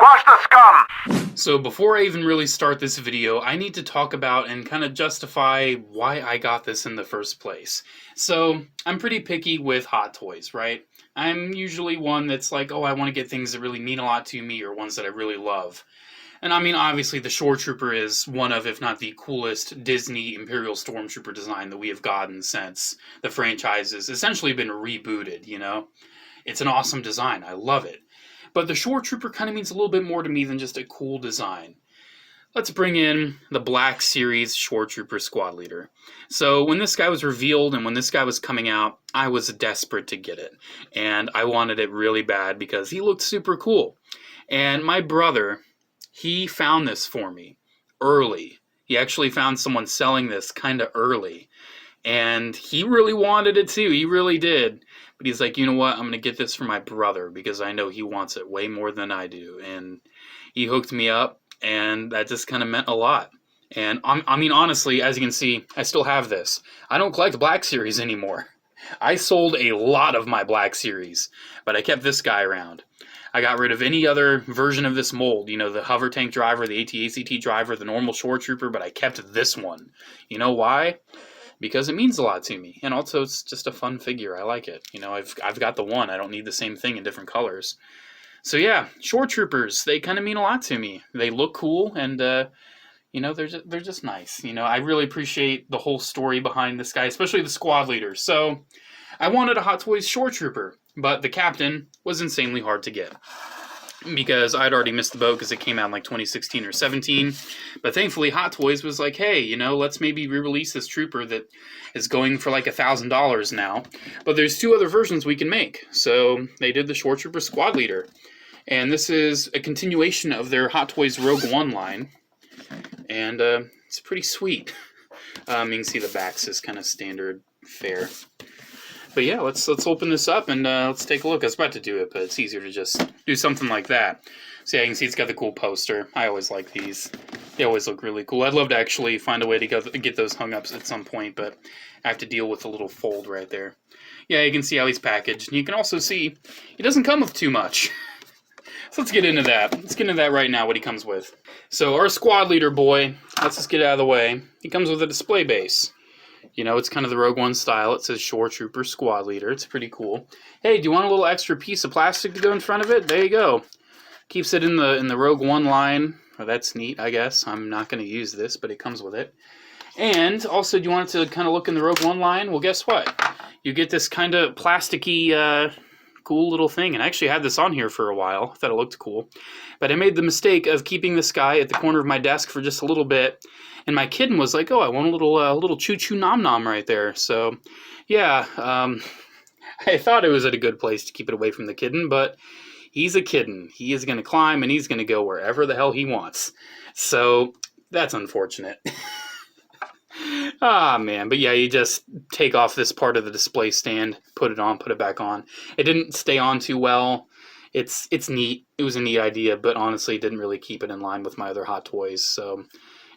Squash the scum! So before I even really start this video, I need to talk about and kind of justify why I got this in the first place. So I'm pretty picky with Hot Toys, right? I'm usually one that's like, oh, I want to get things that really mean a lot to me or ones that I really love. And I mean, obviously, the Shoretrooper is one of, if not the coolest Disney Imperial Stormtrooper design that we have gotten since the franchise has essentially been rebooted, you know? It's an awesome design. I love it. But the Shoretrooper kind of means a little bit more to me than just a cool design. Let's bring in the Black Series Shoretrooper Squad Leader. So when this guy was revealed and when this guy was coming out, I was desperate to get it. And I wanted it really bad because he looked super cool. And my brother, he found this for me early. He actually found someone selling this kind of early. And he really wanted it too. He really did. But he's like, you know what? I'm going to get this for my brother because I know he wants it way more than I do. And he hooked me up, and that just kind of meant a lot. And I mean, honestly, as you can see, I still have this. I don't collect Black Series anymore. I sold a lot of my Black Series, but I kept this guy around. I got rid of any other version of this mold, you know, the hover tank driver, the AT-ACT driver, the normal Shoretrooper, but I kept this one. You know why? Because it means a lot to me, and also it's just a fun figure. I like it. You know, I've got the one. I don't need the same thing in different colors. So yeah, Shoretroopers, they kind of mean a lot to me. They look cool, and you know, they're just nice. You know, I really appreciate the whole story behind this guy, especially the squad leader. So I wanted a Hot Toys Shoretrooper, but the captain was insanely hard to get because I'd already missed the boat because it came out in like 2016 or 17. But thankfully, Hot Toys was like, hey, you know, let's maybe re-release this trooper that is going for like $1,000 now. But there's two other versions we can make. So they did the Shoretrooper Squad Leader. And this is a continuation of their Hot Toys Rogue One line. And it's pretty sweet. You can see the back's is kind of standard fare. But yeah, let's open this up and let's take a look. I was about to do it, but it's easier to just do something like that. So yeah, you can see it's got the cool poster. I always like these. They always look really cool. I'd love to actually find a way to get those hung up at some point, but I have to deal with a little fold right there. Yeah, you can see how he's packaged. And you can also see he doesn't come with too much. So let's get into that. Let's get into that right now, what he comes with. So our squad leader boy, let's just get it out of the way. He comes with a display base. You know, it's kind of the Rogue One style. It says Shoretrooper Squad Leader. It's pretty cool. Hey, do you want a little extra piece of plastic to go in front of it? There you go. Keeps it in the Rogue One line. Well, that's neat, I guess. I'm not going to use this, but it comes with it. And also, do you want it to kind of look in the Rogue One line? Well, guess what? You get this kind of plasticky, cool little thing. And I actually had this on here for a while. I thought it looked cool. But I made the mistake of keeping this guy at the corner of my desk for just a little bit. And my kitten was like, oh, I want a little choo-choo nom-nom right there. So, yeah, I thought it was at a good place to keep it away from the kitten, but he's a kitten. He is going to climb, and he's going to go wherever the hell he wants. So, that's unfortunate. Ah, man. But yeah, you just take off this part of the display stand, put it on, put it back on. It didn't stay on too well. It's neat. It was a neat idea, but honestly, it didn't really keep it in line with my other Hot Toys, so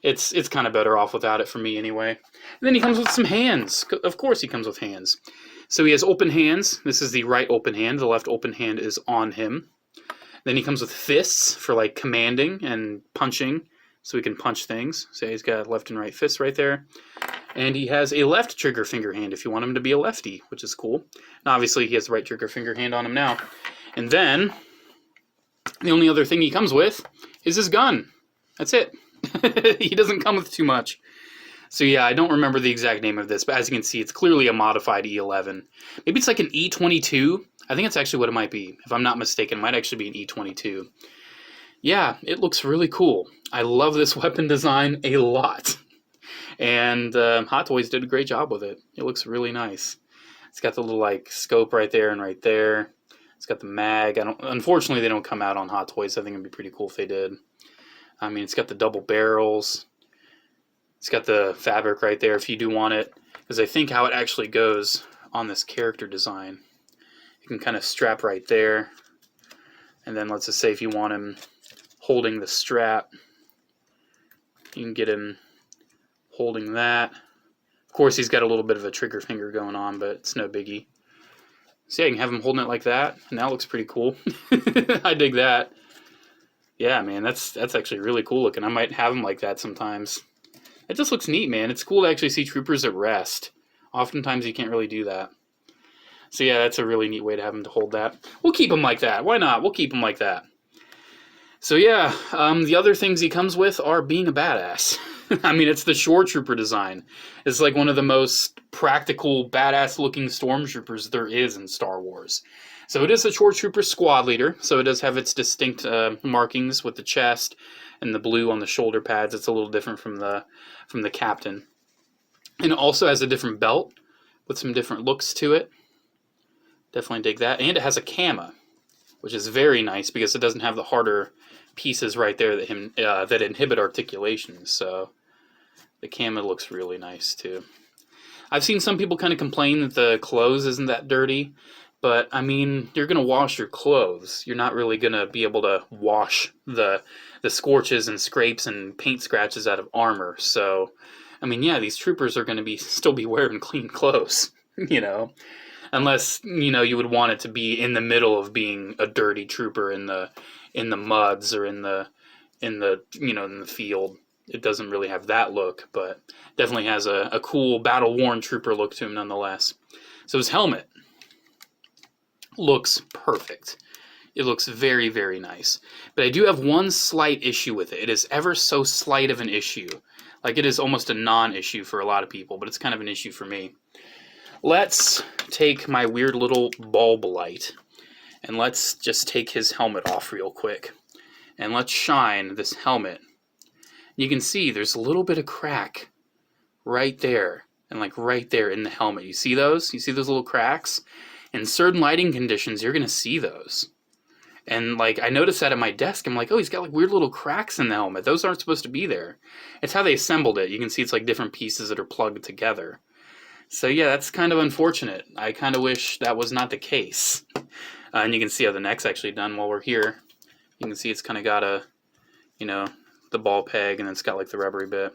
it's kind of better off without it for me anyway. And then he comes with some hands. Of course he comes with hands. So he has open hands. This is the right open hand. The left open hand is on him. Then he comes with fists for like commanding and punching, so he can punch things. So he's got left and right fists right there. And he has a left trigger finger hand if you want him to be a lefty, which is cool. And obviously he has the right trigger finger hand on him now. And then the only other thing he comes with is his gun. That's it. He doesn't come with too much. So yeah, I don't remember the exact name of this, but as you can see, it's clearly a modified E11. Maybe it's like an E22. I think that's actually what it might be. If I'm not mistaken, it might actually be an E22. Yeah, it looks really cool. I love this weapon design a lot. And Hot Toys did a great job with it. It looks really nice. It's got the little like scope right there and right there. It's got the mag. Unfortunately, they don't come out on Hot Toys. I think it'd be pretty cool if they did. I mean, it's got the double barrels. It's got the fabric right there if you do want it. Because I think how it actually goes on this character design, you can kind of strap right there. And then let's just say if you want him holding the strap, you can get him holding that. Of course, he's got a little bit of a trigger finger going on, but it's no biggie. So yeah, you can have him holding it like that, and that looks pretty cool. I dig that. Yeah, man, that's actually really cool looking. I might have them like that sometimes. It just looks neat, man. It's cool to actually see troopers at rest. Oftentimes you can't really do that. So yeah, that's a really neat way to have them to hold that. We'll keep them like that. Why not? We'll keep them like that. So yeah, the other things he comes with are being a badass. I mean, it's the Shoretrooper design. It's like one of the most practical, badass-looking stormtroopers there is in Star Wars. So it is a Shoretrooper squad leader, so it does have its distinct markings with the chest and the blue on the shoulder pads. It's a little different from the captain. And it also has a different belt with some different looks to it. Definitely dig that. And it has a cama, which is very nice because it doesn't have the harder pieces right there that inhibit articulation. So the cama looks really nice too. I've seen some people kind of complain that the clothes isn't that dirty, but I mean, you're gonna wash your clothes. You're not really gonna be able to wash the scorches and scrapes and paint scratches out of armor. So, I mean, yeah, these troopers are gonna still be wearing clean clothes, you know. Unless, you know, you would want it to be in the middle of being a dirty trooper in the muds or in the field. It doesn't really have that look, but definitely has a cool battle-worn trooper look to him nonetheless. So his helmet looks perfect. It looks very, very nice. But I do have one slight issue with it. It is ever so slight of an issue. Like, it is almost a non-issue for a lot of people, but it's kind of an issue for me. Let's take my weird little bulb light and let's just take his helmet off real quick. And let's shine this helmet. You can see there's a little bit of crack right there and like right there in the helmet. You see those? You see those little cracks? In certain lighting conditions, you're going to see those. And like I noticed that at my desk. I'm like, oh, he's got like weird little cracks in the helmet. Those aren't supposed to be there. It's how they assembled it. You can see it's like different pieces that are plugged together. So yeah, that's kind of unfortunate. I kind of wish that was not the case. And you can see how the neck's actually done while we're here. You can see it's kind of got a, you know, the ball peg, and it's got like the rubbery bit.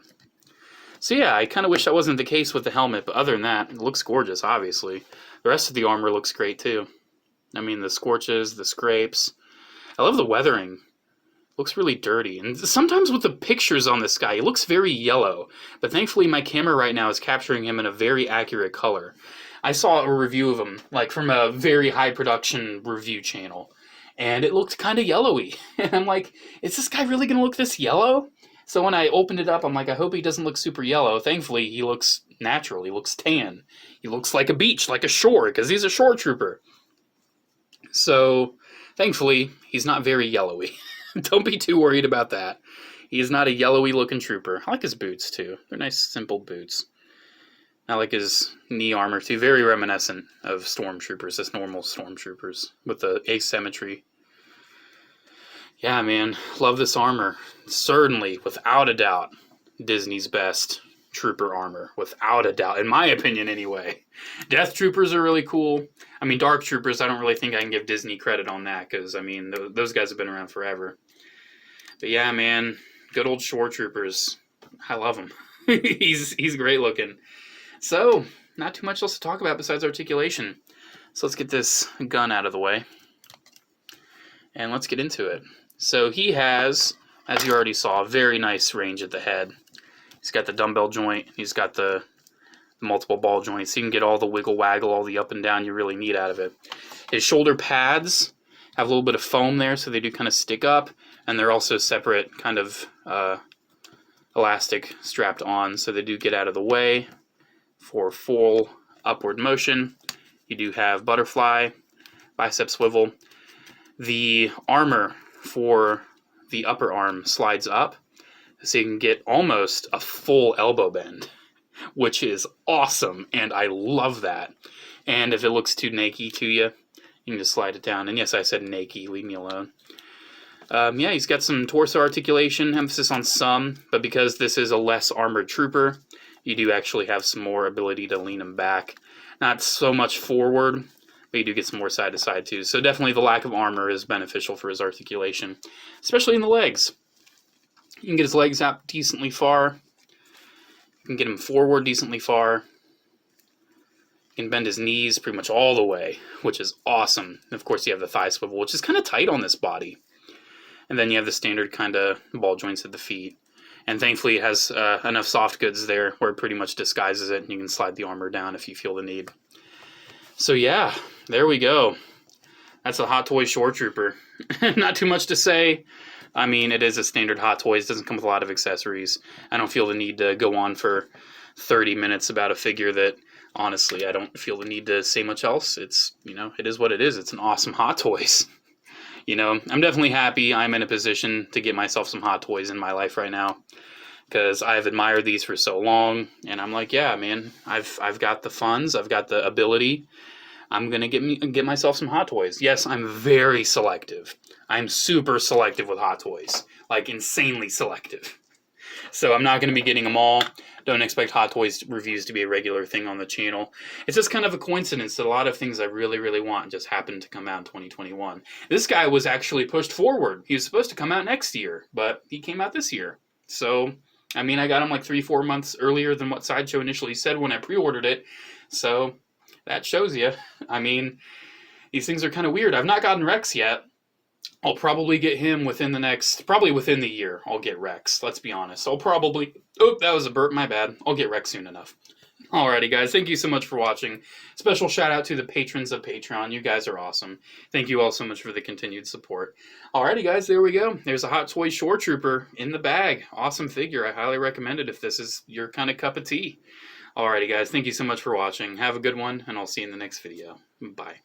So yeah, I kind of wish that wasn't the case with the helmet, but other than that, it looks gorgeous, obviously. The rest of the armor looks great too. I mean, the scorches, the scrapes. I love the weathering. Looks really dirty. And sometimes with the pictures on this guy, he looks very yellow. But thankfully my camera right now is capturing him in a very accurate color. I saw a review of him, like from a very high production review channel. And it looked kind of yellowy. And I'm like, is this guy really going to look this yellow? So when I opened it up, I'm like, I hope he doesn't look super yellow. Thankfully, he looks natural. He looks tan. He looks like a beach, like a shore, because he's a Shoretrooper. So thankfully, he's not very yellowy. Don't be too worried about that. He is not a yellowy looking trooper. I like his boots too. They're nice, simple boots. I like his knee armor too. Very reminiscent of stormtroopers, just normal stormtroopers with the asymmetry. Yeah, man. Love this armor. Certainly, without a doubt, Disney's best trooper armor. Without a doubt. In my opinion, anyway. Death Troopers are really cool. I mean, Dark Troopers, I don't really think I can give Disney credit on that, because, I mean, those guys have been around forever. But yeah, man, good old Shoretroopers. I love him. He's great looking. So, not too much else to talk about besides articulation. So let's get this gun out of the way. And let's get into it. So he has, as you already saw, a very nice range at the head. He's got the dumbbell joint. He's got the multiple ball joints. So you can get all the wiggle waggle, all the up and down you really need out of it. His shoulder pads have a little bit of foam there, so they do kind of stick up. And they're also separate kind of elastic strapped on, so they do get out of the way for full upward motion. You do have butterfly, bicep swivel. The armor for the upper arm slides up, so you can get almost a full elbow bend, which is awesome, and I love that. And if it looks too naked to you, you can just slide it down. And yes, I said naked, leave me alone. Yeah, he's got some torso articulation, emphasis on some, but because this is a less armored trooper, you do actually have some more ability to lean him back. Not so much forward, but you do get some more side to side too. So definitely the lack of armor is beneficial for his articulation, especially in the legs. You can get his legs out decently far. You can get him forward decently far. You can bend his knees pretty much all the way, which is awesome. And of course you have the thigh swivel, which is kind of tight on this body. And then you have the standard kind of ball joints at the feet. And thankfully it has enough soft goods there where it pretty much disguises it, and you can slide the armor down if you feel the need. So yeah, there we go. That's a Hot Toys Shoretrooper. Not too much to say. I mean, it is a standard Hot Toys. It doesn't come with a lot of accessories. I don't feel the need to go on for 30 minutes about a figure that, honestly, I don't feel the need to say much else. It's, you know, it is what it is. It's an awesome Hot Toys. You know, I'm definitely happy I'm in a position to get myself some Hot Toys in my life right now, because I've admired these for so long, and I'm like, yeah, man, I've got the funds, I've got the ability. I'm gonna get myself some Hot Toys. Yes, I'm very selective. I'm super selective with Hot Toys, like insanely selective. So I'm not gonna be getting them all. Don't expect Hot Toys reviews to be a regular thing on the channel. It's just kind of a coincidence that a lot of things I really, really want just happened to come out in 2021. This guy was actually pushed forward. He was supposed to come out next year, but he came out this year. So, I mean, I got him like 3-4 months earlier than what Sideshow initially said when I pre-ordered it. So that shows you. I mean, these things are kind of weird. I've not gotten Rex yet. I'll probably get him within the year. I'll get Rex, let's be honest. Oh, that was a burp, my bad. I'll get Rex soon enough. Alrighty, guys, thank you so much for watching. Special shout out to the patrons of Patreon. You guys are awesome. Thank you all so much for the continued support. Alrighty, guys, there we go. There's a Hot Toys Shoretrooper in the bag. Awesome figure. I highly recommend it if this is your kind of cup of tea. Alrighty, guys, thank you so much for watching. Have a good one, and I'll see you in the next video. Bye.